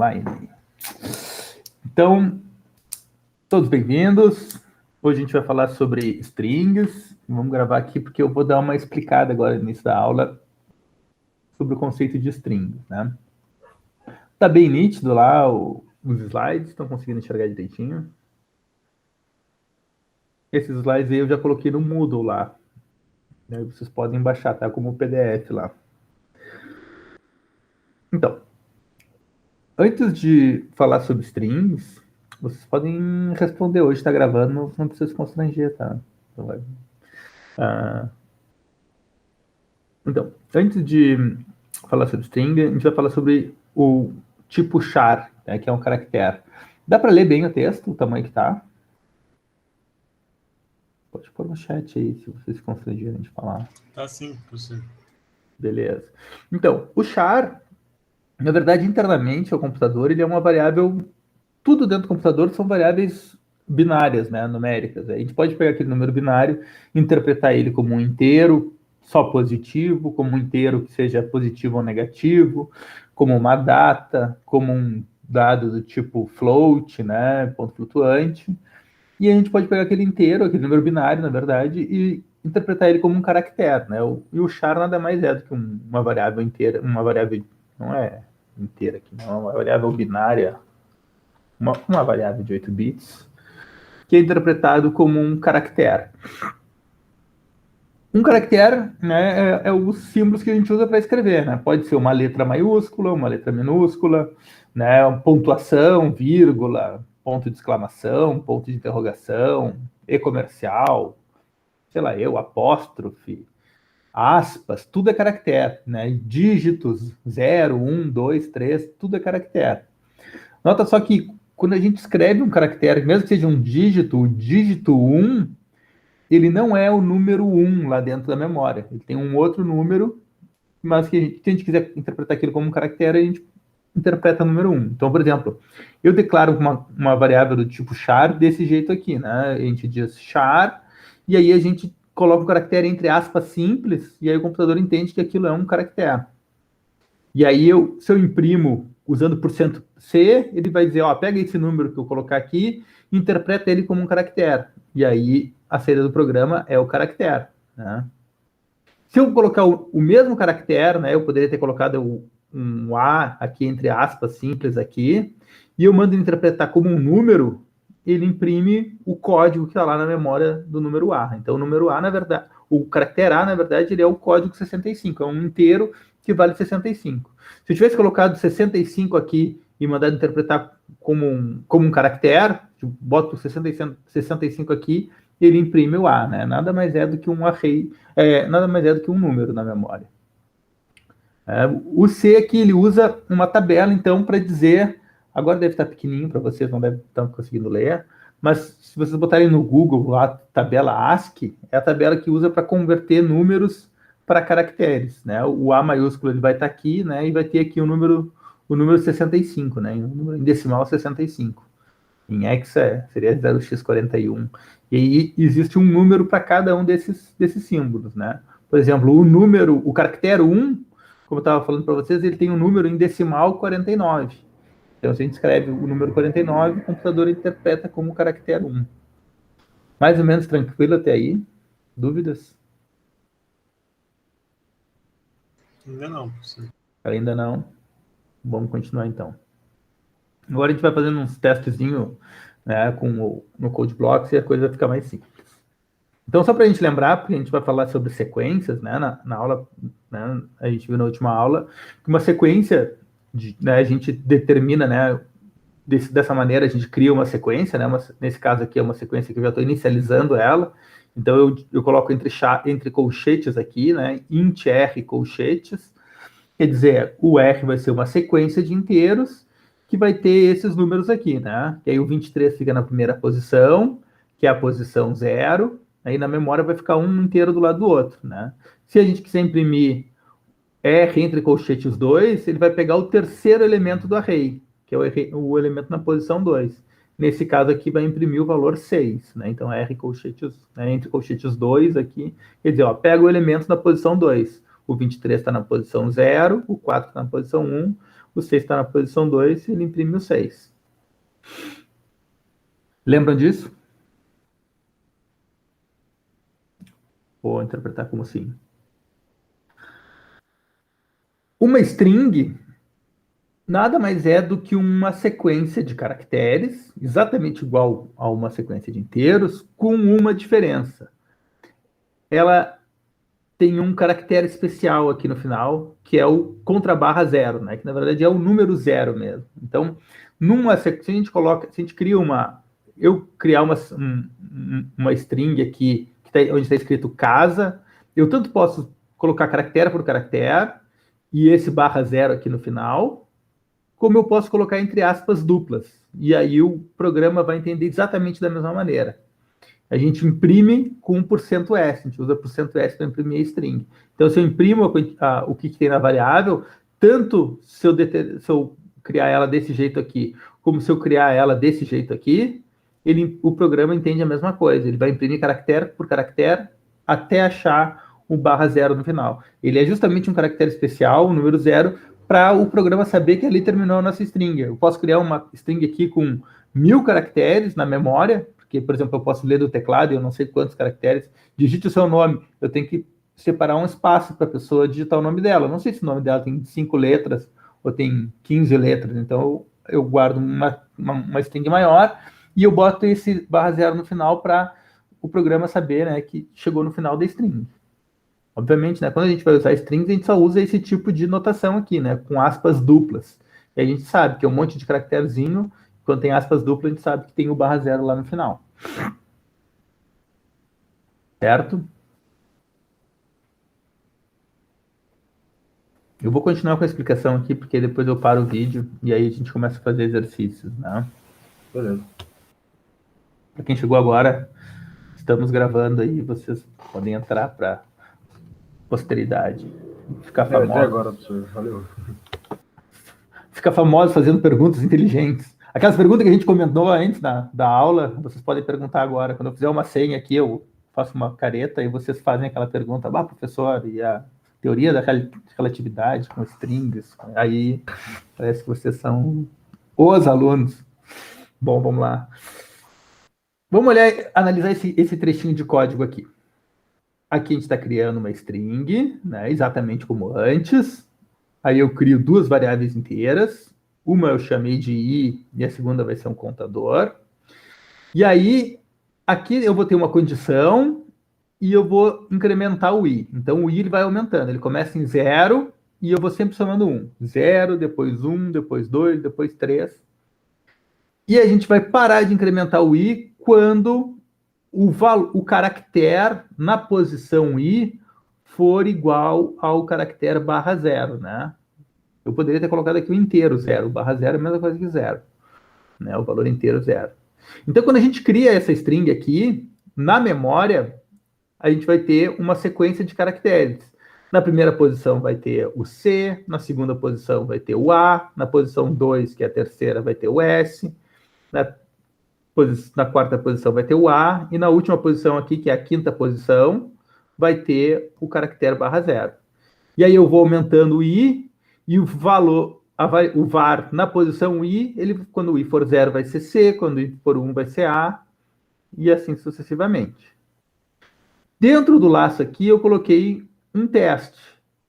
online. Então, todos bem-vindos. Hoje a gente vai falar sobre strings. Vamos gravar aqui porque eu vou dar uma explicada agora no início da aula sobre o conceito de strings, né? Tá bem nítido lá os slides, estão conseguindo enxergar direitinho? Esses slides aí eu já coloquei no Moodle lá. Né? Vocês podem baixar, tá? Como PDF lá. Então, antes de falar sobre strings, vocês podem responder hoje, está gravando, não precisa se constranger, tá? Então, antes de falar sobre string, a gente vai falar sobre o tipo char, né, que é um caractere. Dá para ler bem o texto, o tamanho que tá? Pode pôr no chat aí, se vocês se constrangerem de falar. Tá sim, possível. Beleza. Então, o char, na verdade, internamente, o computador, ele é uma variável. Tudo dentro do computador são variáveis binárias, né, numéricas. A gente pode pegar aquele número binário, interpretar ele como um inteiro, só positivo, como um inteiro que seja positivo ou negativo, como uma data, como um dado do tipo float, né, ponto flutuante. E a gente pode pegar aquele inteiro, aquele número binário, na verdade, e interpretar ele como um caractere, né? E o char nada mais é do que uma variável inteira, uma variável, não é inteira aqui, não, é uma variável binária, uma variável de 8 bits, que é interpretado como um caractere. Um caractere, né, é os símbolos que a gente usa para escrever, né? Pode ser uma letra maiúscula, uma letra minúscula, né, uma pontuação, vírgula, ponto de exclamação, ponto de interrogação, e comercial, sei lá, apóstrofe, aspas, tudo é caractere, né? Dígitos, 0, 1, 2, 3, tudo é caractere. Nota só que quando a gente escreve um caractere, mesmo que seja um dígito, o dígito 1, ele não é o número 1 lá dentro da memória. Ele tem um outro número, mas que se a gente quiser interpretar aquilo como um caractere, a gente interpreta o número 1. Então, por exemplo, eu declaro uma variável do tipo char desse jeito aqui, né? A gente diz char, e aí a gente coloca o caractere entre aspas simples, e aí o computador entende que aquilo é um caractere. E aí, se eu imprimo usando %C, ele vai dizer, ó, pega esse número que eu colocar aqui e interpreta ele como um caractere. E aí, a saída do programa é o caractere, né? Se eu colocar o mesmo caractere, né, eu poderia ter colocado um A aqui, entre aspas, simples aqui, e eu mando ele interpretar como um número, ele imprime o código que está lá na memória do número A. Então, o número A, na verdade, o caractere A, na verdade, ele é o código 65, é um inteiro que vale 65. Se eu tivesse colocado 65 aqui e mandado interpretar como um caractere, boto 65 aqui, ele imprime o A, né? Nada mais é do que um array, nada mais é do que um número na memória. O C aqui, ele usa uma tabela, então, para dizer, agora deve estar pequenininho para vocês, não devem estar conseguindo ler, mas se vocês botarem no Google a tabela ASCII, é a tabela que usa para converter números para caracteres, né? O A maiúsculo ele vai estar aqui, né? E vai ter aqui o número 65, né? Em decimal 65. Em hexa seria 0x41. E aí existe um número para cada um desses símbolos, né? Por exemplo, o caractere 1, como eu estava falando para vocês, ele tem um número em decimal 49. Então, se a gente escreve o número 49, o computador interpreta como caractere 1. Mais ou menos tranquilo até aí? Dúvidas? Ainda não, professor. Ainda não? Vamos continuar então. Agora a gente vai fazendo uns testezinhos, né, no CodeBlocks e a coisa vai ficar mais simples. Então, só para a gente lembrar, porque a gente vai falar sobre sequências, né, na aula, né, a gente viu na última aula, que uma sequência, né, a gente determina, né, dessa maneira, a gente cria uma sequência, né, nesse caso aqui é uma sequência que eu já estou inicializando ela, então eu coloco entre colchetes aqui, né, int r colchetes, quer dizer, o r vai ser uma sequência de inteiros que vai ter esses números aqui, né, e aí o 23 fica na primeira posição, que é a posição 0, aí na memória vai ficar um inteiro do lado do outro, né. Se a gente quiser imprimir R entre colchetes 2, ele vai pegar o terceiro elemento do array, que é o elemento na posição 2. Nesse caso aqui vai imprimir o valor 6, né? Então R colchetes, né, entre colchetes 2 aqui, quer dizer, ó, pega o elemento na posição 2. O 23 está na posição 0, o 4 está na posição 1, o 6 está na posição 2, ele imprime o 6. Lembram disso? Vou interpretar como sim. Uma string nada mais é do que uma sequência de caracteres, exatamente igual a uma sequência de inteiros, com uma diferença. Ela tem um caractere especial aqui no final, que é o contrabarra zero, né? Que na verdade é o número zero mesmo. Então, se a gente coloca, se a gente cria eu criar uma string aqui, onde está escrito casa, eu tanto posso colocar caractere por caractere, e esse barra zero aqui no final, como eu posso colocar entre aspas duplas. E aí o programa vai entender exatamente da mesma maneira. A gente imprime com 1% %S, a gente usa %S para imprimir a string. Então, se eu imprimo o que tem na variável, tanto se eu criar ela desse jeito aqui, como se eu criar ela desse jeito aqui, o programa entende a mesma coisa. Ele vai imprimir caractere por caractere até achar o barra zero no final. Ele é justamente um caractere especial, o número zero, para o programa saber que ali terminou a nossa string. Eu posso criar uma string aqui com 1000 caracteres na memória, porque, por exemplo, eu posso ler do teclado e eu não sei quantos caracteres. Digite o seu nome, eu tenho que separar um espaço para a pessoa digitar o nome dela. Eu não sei se o nome dela tem 5 letras ou tem 15 letras, então eu guardo uma string maior e eu boto esse barra zero no final para o programa saber, né, que chegou no final da string. Obviamente, né, quando a gente vai usar strings, a gente só usa esse tipo de notação aqui, né, com aspas duplas. E a gente sabe que é um monte de caracterezinho, quando tem aspas duplas, a gente sabe que tem o barra zero lá no final. Certo? Eu vou continuar com a explicação aqui, porque depois eu paro o vídeo e aí a gente começa a fazer exercícios, né? Beleza. Para quem chegou agora, estamos gravando aí, vocês podem entrar para posteridade. Ficar famoso. Até agora, professor. Valeu. Ficar famoso fazendo perguntas inteligentes. Aquelas perguntas que a gente comentou antes da aula, vocês podem perguntar agora. Quando eu fizer uma senha aqui, eu faço uma careta e vocês fazem aquela pergunta, professor, e a teoria da relatividade com strings, aí parece que vocês são os alunos. Bom, vamos lá. Vamos analisar esse trechinho de código aqui. Aqui a gente está criando uma string, né, exatamente como antes. Aí eu crio duas variáveis inteiras. Uma eu chamei de i e a segunda vai ser um contador. E aí, aqui eu vou ter uma condição e eu vou incrementar o i. Então, o i ele vai aumentando. Ele começa em 0 e eu vou sempre somando 1. 0, depois 1, depois 2, depois 3. E a gente vai parar de incrementar o i quando o caractere na posição i for igual ao caractere barra zero, né? Eu poderia ter colocado aqui o inteiro zero. O barra zero é a mesma coisa que zero, né? O valor inteiro zero. Então, quando a gente cria essa string aqui, na memória, a gente vai ter uma sequência de caracteres. Na primeira posição vai ter o C, na segunda posição vai ter o A, na posição 2, que é a terceira, vai ter o S, na quarta posição vai ter o A, e na última posição aqui, que é a quinta posição, vai ter o caractere barra zero. E aí eu vou aumentando o I, e o valor, o var na posição I, quando o I for 0 vai ser C, quando o I for 1 vai ser A, e assim sucessivamente. Dentro do laço aqui eu coloquei um teste.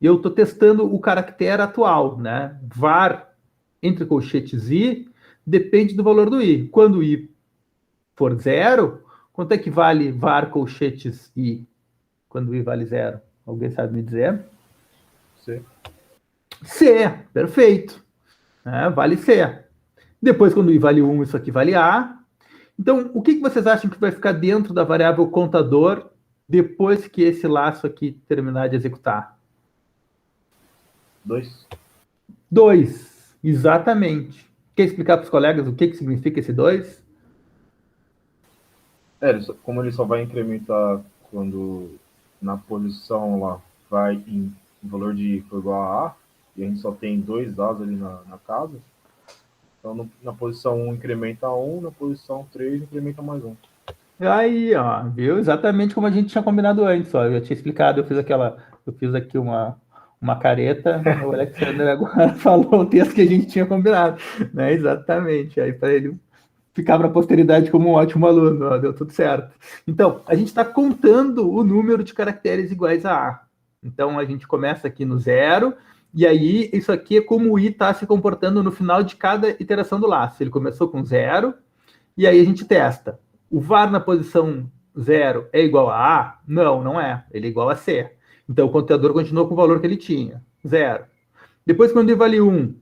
Eu estou testando o caractere atual, né? Var entre colchetes I depende do valor do I. Quando o I for 0, quanto é que vale var colchetes I? Quando o I vale 0? Alguém sabe me dizer? C. C, perfeito. Vale C. Depois, quando o I vale 1, isso aqui vale A. Então, o que vocês acham que vai ficar dentro da variável contador depois que esse laço aqui terminar de executar? 2. 2, exatamente. Quer explicar para os colegas o que significa esse 2? Como ele só vai incrementar quando na posição lá vai em valor de I for igual a A, e a gente só tem 2 A's ali na casa, então na posição 1 incrementa 1, na posição 3 incrementa mais 1. Aí, viu? Exatamente como a gente tinha combinado antes, ó. Eu já tinha explicado, eu fiz aqui uma careta, o Alexander agora falou o texto que a gente tinha combinado, né? Exatamente. Aí para ele ficar para a posteridade como um ótimo aluno, ó, deu tudo certo. Então, a gente está contando o número de caracteres iguais a A. Então, a gente começa aqui no zero, e aí isso aqui é como o I está se comportando no final de cada iteração do laço. Ele começou com zero, e aí a gente testa. O var na posição zero é igual a A? Não, não é. Ele é igual a C. Então, o contador continuou com o valor que ele tinha, zero. Depois, quando ele vale 1,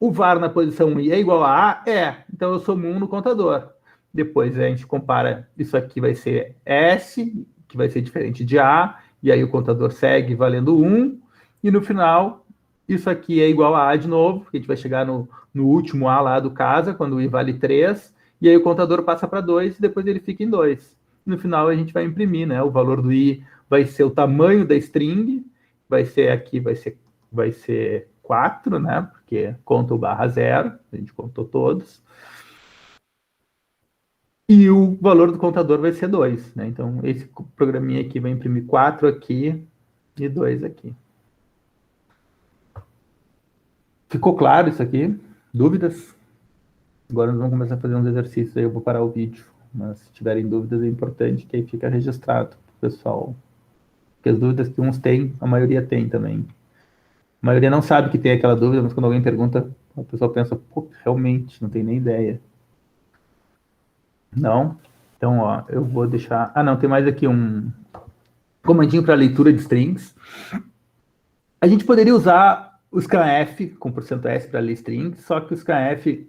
o var na posição I é igual a A? É. Então eu somo 1 no contador. Depois a gente compara, isso aqui vai ser S, que vai ser diferente de A, e aí o contador segue valendo 1, e no final, isso aqui é igual a A de novo, porque a gente vai chegar no último A lá do casa, quando o I vale 3, e aí o contador passa para 2, e depois ele fica em 2. No final a gente vai imprimir, né? O valor do I vai ser o tamanho da string, vai ser aqui, vai ser 4, né? Porque conta o barra zero, a gente contou todos. E o valor do contador vai ser 2, né? Então, esse programinha aqui vai imprimir 4 aqui e 2 aqui. Ficou claro isso aqui? Dúvidas? Agora nós vamos começar a fazer uns exercícios aí, eu vou parar o vídeo. Mas se tiverem dúvidas, é importante que aí fica registrado, pessoal. Porque as dúvidas que uns têm, a maioria tem também. A maioria não sabe que tem aquela dúvida, mas quando alguém pergunta, a pessoa pensa, pô, realmente, não tem nem ideia. Não? Então, ó, eu vou deixar... Ah, não, tem mais aqui um comandinho para leitura de strings. A gente poderia usar o scanf com %s para ler strings, só que o scanf,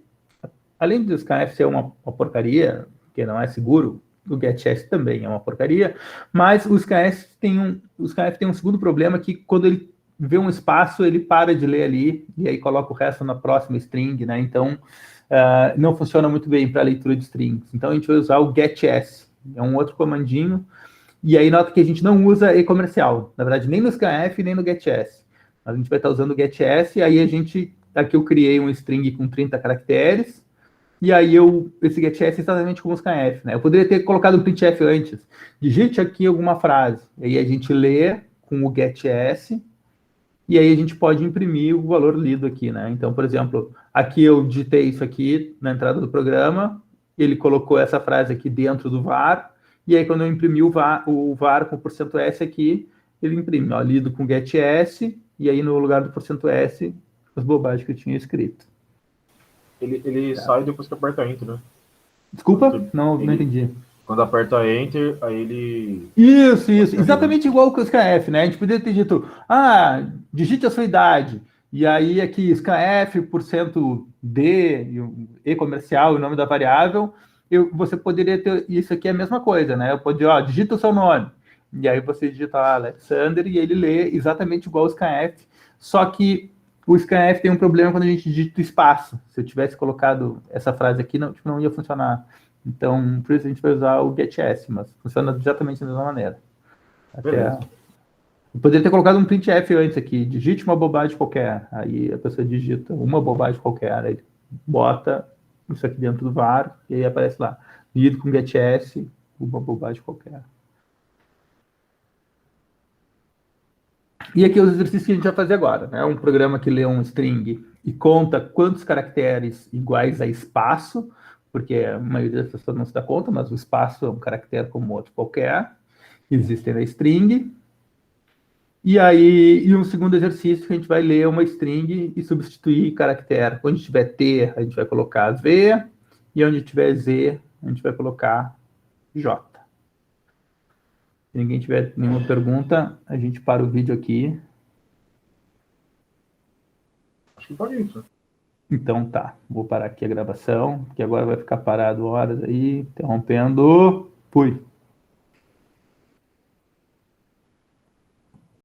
além do scanf ser uma porcaria, que não é seguro, o getS também é uma porcaria, mas o scanf tem um segundo problema, que quando ele vê um espaço, ele para de ler ali, e aí coloca o resto na próxima string, né? Então, não funciona muito bem para leitura de strings. Então, a gente vai usar o getS, é um outro comandinho, e aí nota que a gente não usa e-comercial, na verdade, nem no scanf, nem no getS. A gente vai estar usando o getS, e aí aqui eu criei um string com 30 caracteres, e aí esse getS é exatamente como o scanf, né? Eu poderia ter colocado um printf antes. Digite aqui alguma frase. Aí a gente lê com o getS, e aí a gente pode imprimir o valor lido aqui, né? Então, por exemplo, aqui eu digitei isso aqui na entrada do programa, ele colocou essa frase aqui dentro do var, e aí quando eu imprimi o var com o %s aqui, ele imprime, ó, lido com getS, e aí no lugar do %s, as bobagens que eu tinha escrito. Ele sai depois que aperta Enter, né? Desculpa, não entendi. Quando aperta Enter, aí ele... Isso. Exatamente igual que o scanf, né? A gente poderia ter dito, digite a sua idade. E aí aqui, scanf, %d, e comercial, o nome da variável, você poderia ter, isso aqui é a mesma coisa, né? Eu poderia, digita o seu nome. E aí você digita lá, Alexander, e ele lê exatamente igual o scanf, só que o scanf tem um problema quando a gente digita o espaço. Se eu tivesse colocado essa frase aqui, não ia funcionar. Então, por isso a gente vai usar o getS, mas funciona exatamente da mesma maneira. Eu poderia ter colocado um printf antes aqui, digite uma bobagem qualquer. Aí a pessoa digita uma bobagem qualquer, aí bota isso aqui dentro do var, e aí aparece lá, lido com getS, uma bobagem qualquer. E aqui é os exercícios que a gente vai fazer agora, né? Um programa que lê um string e conta quantos caracteres iguais a espaço, porque a maioria das pessoas não se dá conta, mas o espaço é um caractere como outro qualquer, existem na string. E aí, um segundo exercício que a gente vai ler uma string e substituir caractere. Onde tiver T, a gente vai colocar V, e onde tiver Z, a gente vai colocar J. Se ninguém tiver nenhuma pergunta, a gente para o vídeo aqui. Acho que pode isso. Então tá, vou parar aqui a gravação, que agora vai ficar parado horas aí, interrompendo. Fui.